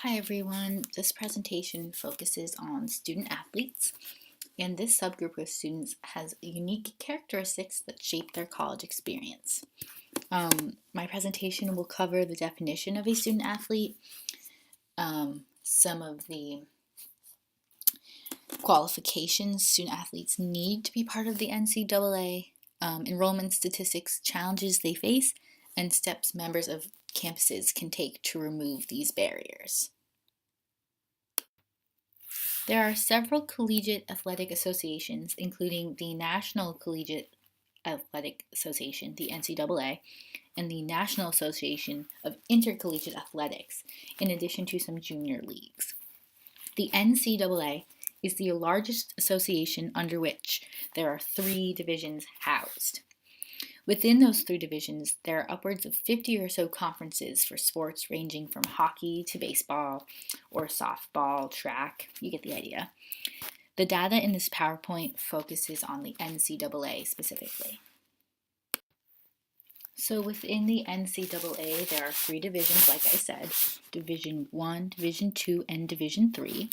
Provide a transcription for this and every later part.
Hi everyone, this presentation focuses on student athletes, and this subgroup of students has unique characteristics that shape their college experience. My presentation will cover the definition of a student athlete, some of the qualifications student athletes need to be part of the NCAA, enrollment statistics, challenges they face, and steps members of campuses can take to remove these barriers. There are several collegiate athletic associations, including the National Collegiate Athletic Association, the NCAA, and the National Association of Intercollegiate Athletics, in addition to some junior leagues. The NCAA is the largest association under which there are 3 divisions housed. Within those 3 divisions, there are upwards of 50 or so conferences for sports ranging from hockey to baseball or softball, track, you get the idea. The data in this PowerPoint focuses on the NCAA specifically. So within the NCAA, there are 3 divisions, like I said, Division 1, Division 2, and Division 3.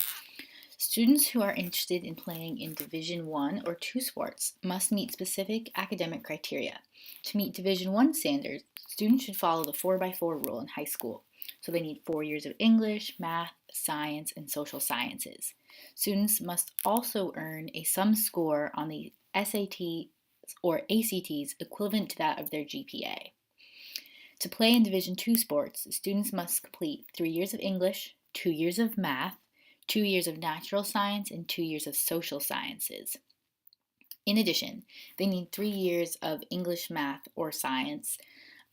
Students who are interested in playing in Division 1 or 2 sports must meet specific academic criteria. To meet Division 1 standards, students should follow the 4x4 rule in high school. So they need 4 years of English, math, science, and social sciences. Students must also earn a sum score on the SAT or ACTs equivalent to that of their GPA. To play in Division 2 sports, students must complete 3 years of English, 2 years of math, 2 years of natural science, and 2 years of social sciences. In addition, they need 3 years of English, math, or science,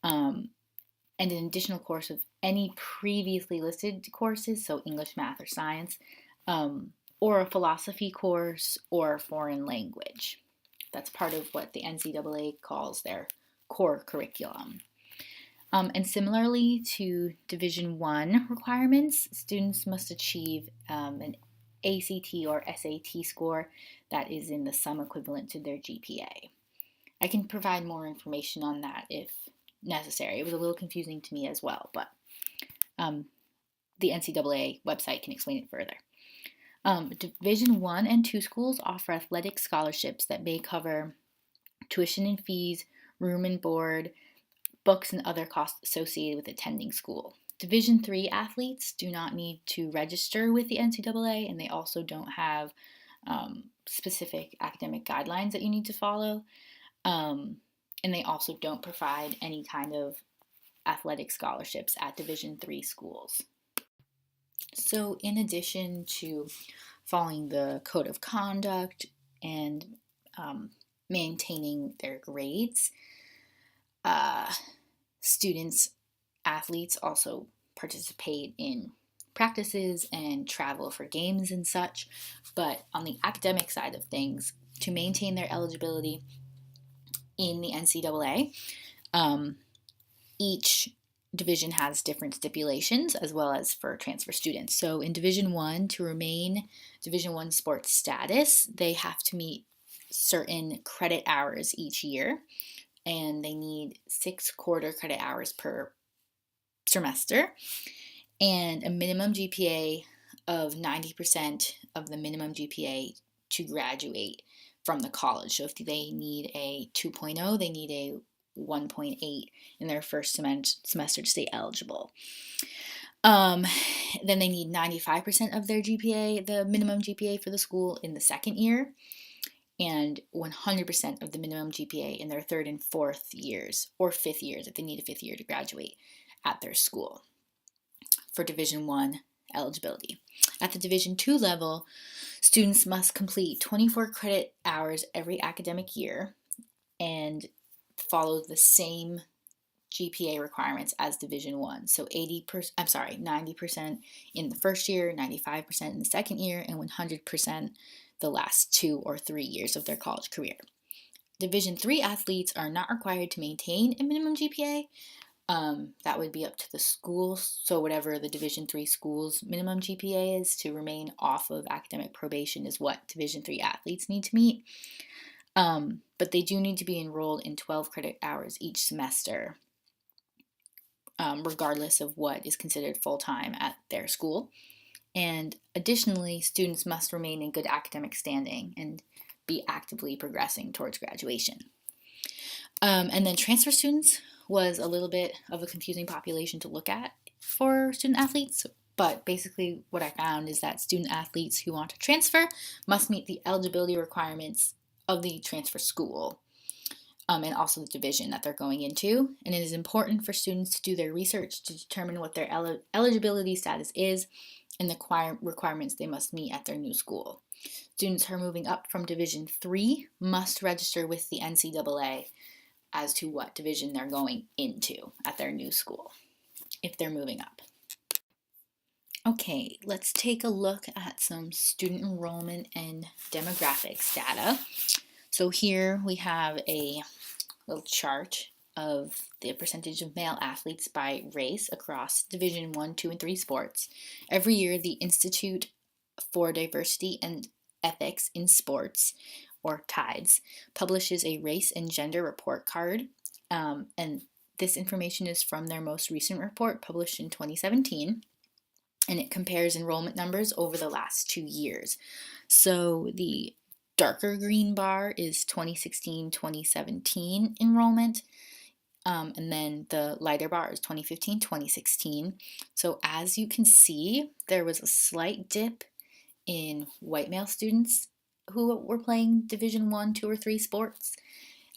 and an additional course of any previously listed courses, so English, math, or science, or a philosophy course or foreign language. That's part of what the NCAA calls their core curriculum. And similarly to Division 1 requirements, students must achieve an ACT or SAT score that is in the sum equivalent to their GPA. I can provide more information on that if necessary. It was a little confusing to me as well, but the NCAA website can explain it further. Division 1 and 2 schools offer athletic scholarships that may cover tuition and fees, room and board, books, and other costs associated with attending school. Division 3 athletes do not need to register with the NCAA, and they also don't have specific academic guidelines that you need to follow. And they also don't provide any kind of athletic scholarships at Division 3 schools. So in addition to following the code of conduct and maintaining their grades, athletes also participate in practices and travel for games and such. But on the academic side of things, to maintain their eligibility in the NCAA, each division has different stipulations as well as for transfer students. So in Division 1, to remain Division 1 sports status, they have to meet certain credit hours each year, and they need 6 quarter credit hours per semester and a minimum GPA of 90% of the minimum GPA to graduate from the college. So if they need a 2.0, they need a 1.8 in their first semester to stay eligible. Then they need 95% of their GPA, the minimum GPA for the school, in the second year, and 100% of the minimum GPA in their third and fourth years, or fifth years if they need a fifth year to graduate at their school for Division 1 eligibility. At the Division 2 level, students must complete 24 credit hours every academic year and follow the same GPA requirements as Division 1. So 90% in the first year, 95% in the second year, and 100% the last 2 or 3 years of their college career. Division 3 athletes are not required to maintain a minimum GPA. That would be up to the schools. So whatever the Division 3 school's minimum GPA is to remain off of academic probation is what Division 3 athletes need to meet. But they do need to be enrolled in 12 credit hours each semester regardless of what is considered full-time at their school. And additionally, students must remain in good academic standing and be actively progressing towards graduation. And then transfer students was a little bit of a confusing population to look at for student athletes, but basically what I found is that student athletes who want to transfer must meet the eligibility requirements of the transfer school, and also the division that they're going into. And it is important for students to do their research to determine what their eligibility status is and the requirements they must meet at their new school. Students who are moving up from Division 3 must register with the NCAA as to what division they're going into at their new school if they're moving up. Okay, let's take a look at some student enrollment and demographics data. So here we have a little chart of the percentage of male athletes by race across Division 1, 2, and 3 sports. Every year, the Institute for Diversity and Ethics in Sports, or TIDES, publishes a race and gender report card, and this information is from their most recent report published in 2017, and it compares enrollment numbers over the last 2 years. So the darker green bar is 2016-2017 enrollment, and then the lighter bar is 2015-2016. So as you can see, there was a slight dip in white male students who were playing Division 1, 2, or 3 sports.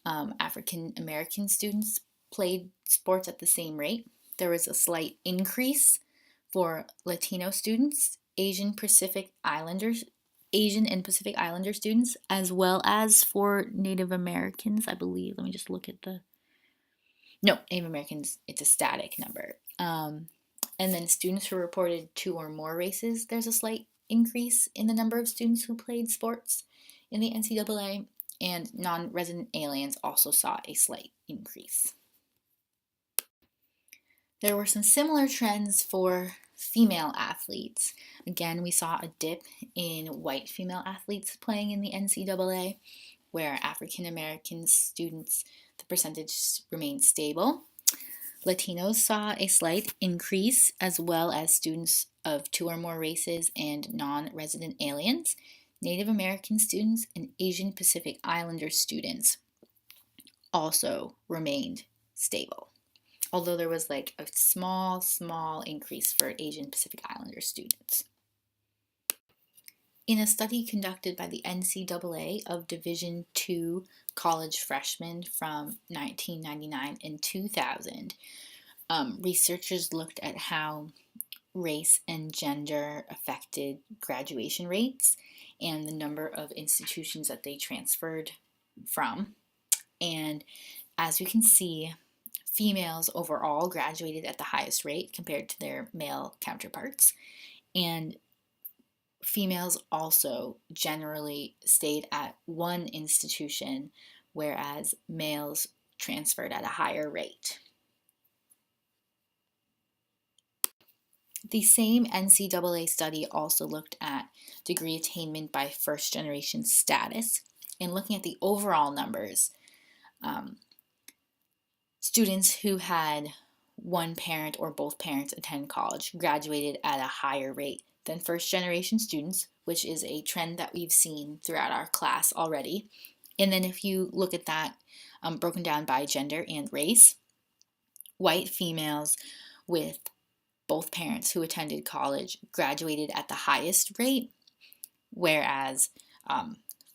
African American students played sports at the same rate. There was a slight increase for Latino students, Asian and Pacific Islander students, as well as for Native Americans, I believe. Let me just look at Native Americans, it's a static number. And then students who reported 2 or more races, there's a slight increase in the number of students who played sports in the NCAA, and non-resident aliens also saw a slight increase. There were some similar trends for female athletes. Again, we saw a dip in white female athletes playing in the NCAA, where African American students, the percentage remained stable. Latinos saw a slight increase, as well as students of 2 or more races and non-resident aliens. Native American students and Asian Pacific Islander students also remained stable, although there was like a small increase for Asian Pacific Islander students. In a study conducted by the NCAA of Division II college freshmen from 1999 and 2000, researchers looked at how race and gender affected graduation rates and the number of institutions that they transferred from. And as you can see, females overall graduated at the highest rate compared to their male counterparts, and females also generally stayed at one institution, whereas males transferred at a higher rate. The same NCAA study also looked at degree attainment by first-generation status, and looking at the overall numbers, students who had one parent or both parents attend college graduated at a higher rate than first-generation students, which is a trend that we've seen throughout our class already. And then if you look at that broken down by gender and race, white females with both parents who attended college graduated at the highest rate, whereas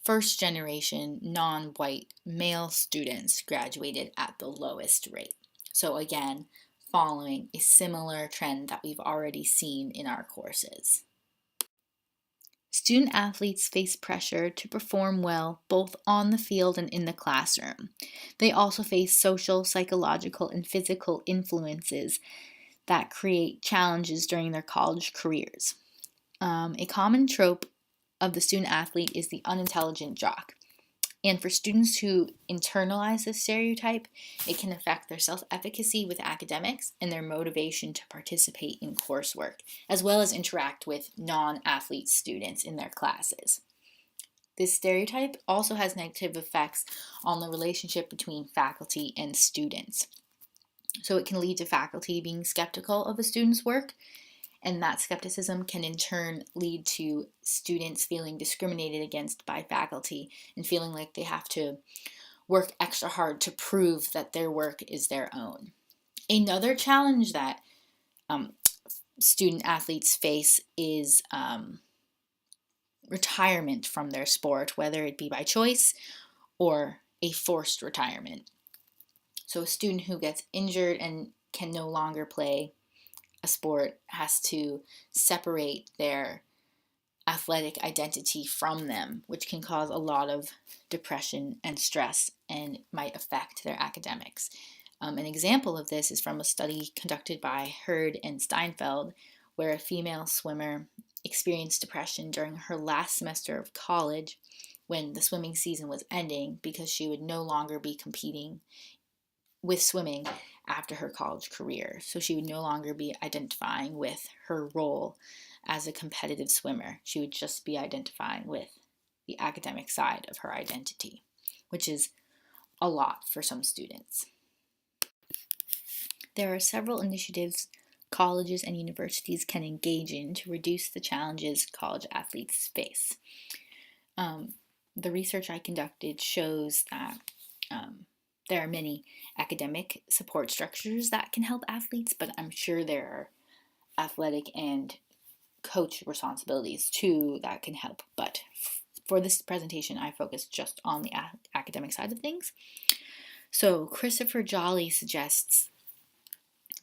first-generation non-white male students graduated at the lowest rate. So again, following a similar trend that we've already seen in our courses. Student athletes face pressure to perform well both on the field and in the classroom. They also face social, psychological, and physical influences that create challenges during their college careers. A common trope of the student athlete is the unintelligent jock. And for students who internalize this stereotype, it can affect their self-efficacy with academics and their motivation to participate in coursework, as well as interact with non-athlete students in their classes. This stereotype also has negative effects on the relationship between faculty and students. So it can lead to faculty being skeptical of a student's work, and that skepticism can in turn lead to students feeling discriminated against by faculty and feeling like they have to work extra hard to prove that their work is their own. Another challenge that um, student athletes face is retirement from their sport, whether it be by choice or a forced retirement. So a student who gets injured and can no longer play a sport has to separate their athletic identity from them, which can cause a lot of depression and stress and might affect their academics. An example of this is from a study conducted by Hurd and Steinfeld, where a female swimmer experienced depression during her last semester of college when the swimming season was ending because she would no longer be competing with swimming after her college career. So she would no longer be identifying with her role as a competitive swimmer. She would just be identifying with the academic side of her identity, which is a lot for some students. There are several initiatives colleges and universities can engage in to reduce the challenges college athletes face. The research I conducted shows that there are many academic support structures that can help athletes, but I'm sure there are athletic and coach responsibilities too that can help. But for this presentation, I focused just on the academic side of things. So Christopher Jolly suggests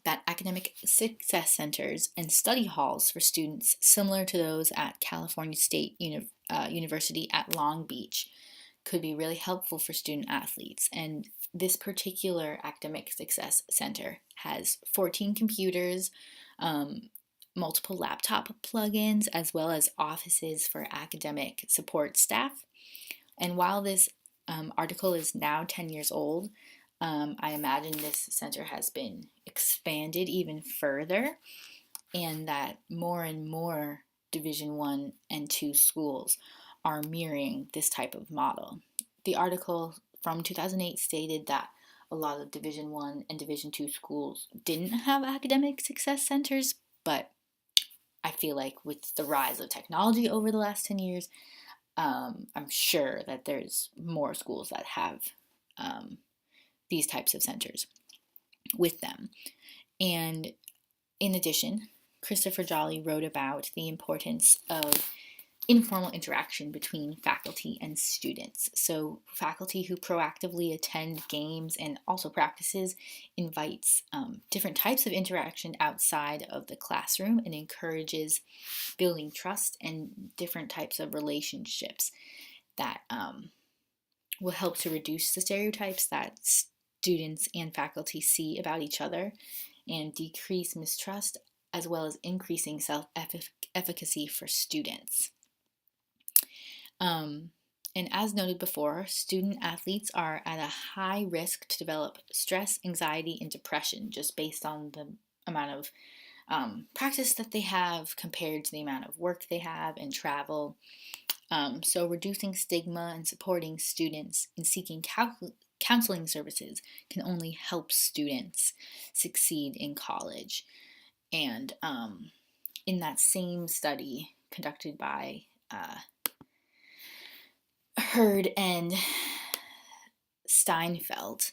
that academic success centers and study halls for students similar to those at California State University at Long Beach could be really helpful for student athletes. And this particular academic success center has 14 computers, multiple laptop plugins, as well as offices for academic support staff. And while this article is now 10 years old, I imagine this center has been expanded even further, and that more and more Division 1 and 2 schools are mirroring this type of model. The article from 2008 stated that a lot of Division 1 and Division 2 schools didn't have academic success centers, but I feel like with the rise of technology over the last 10 years, I'm sure that there's more schools that have these types of centers with them. And in addition, Christopher Jolly wrote about the importance of informal interaction between faculty and students. So faculty who proactively attend games and also practices invites different types of interaction outside of the classroom and encourages building trust and different types of relationships that will help to reduce the stereotypes that students and faculty see about each other and decrease mistrust, as well as increasing self-efficacy for students. And as noted before, student athletes are at a high risk to develop stress, anxiety, and depression just based on the amount of practice that they have compared to the amount of work they have and travel. So reducing stigma and supporting students in seeking counseling services can only help students succeed in college. And in that same study conducted by Hurd and Steinfeld,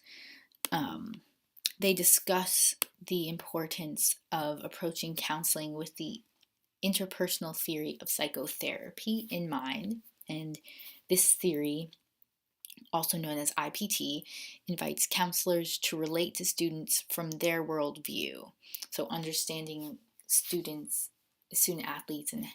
they discuss the importance of approaching counseling with the interpersonal theory of psychotherapy in mind. And this theory, also known as IPT, invites counselors to relate to students from their worldview. So understanding student athletes and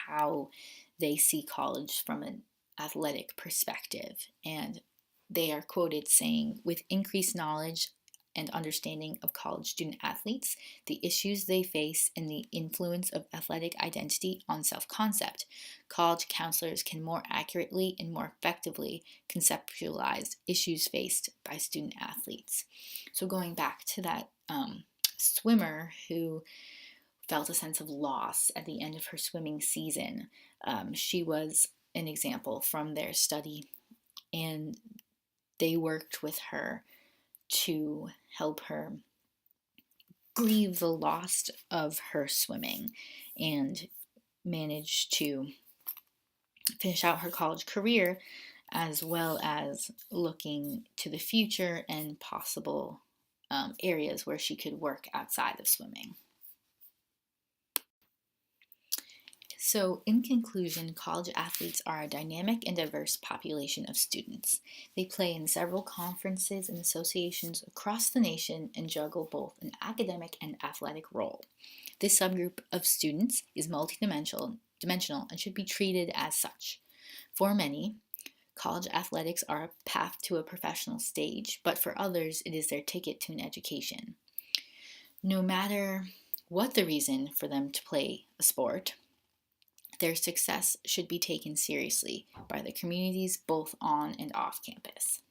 how they see college from an athletic perspective. And they are quoted saying, with increased knowledge and understanding of college student athletes, the issues they face, and the influence of athletic identity on self-concept, college counselors can more accurately and more effectively conceptualize issues faced by student athletes. So going back to that swimmer who felt a sense of loss at the end of her swimming season, she was an example from their study, and they worked with her to help her grieve the loss of her swimming and manage to finish out her college career, as well as looking to the future and possible areas where she could work outside of swimming. So, in conclusion, college athletes are a dynamic and diverse population of students. They play in several conferences and associations across the nation and juggle both an academic and athletic role. This subgroup of students is multidimensional and should be treated as such. For many, college athletics are a path to a professional stage, but for others, it is their ticket to an education. No matter what the reason for them to play a sport, their success should be taken seriously by the communities both on and off campus.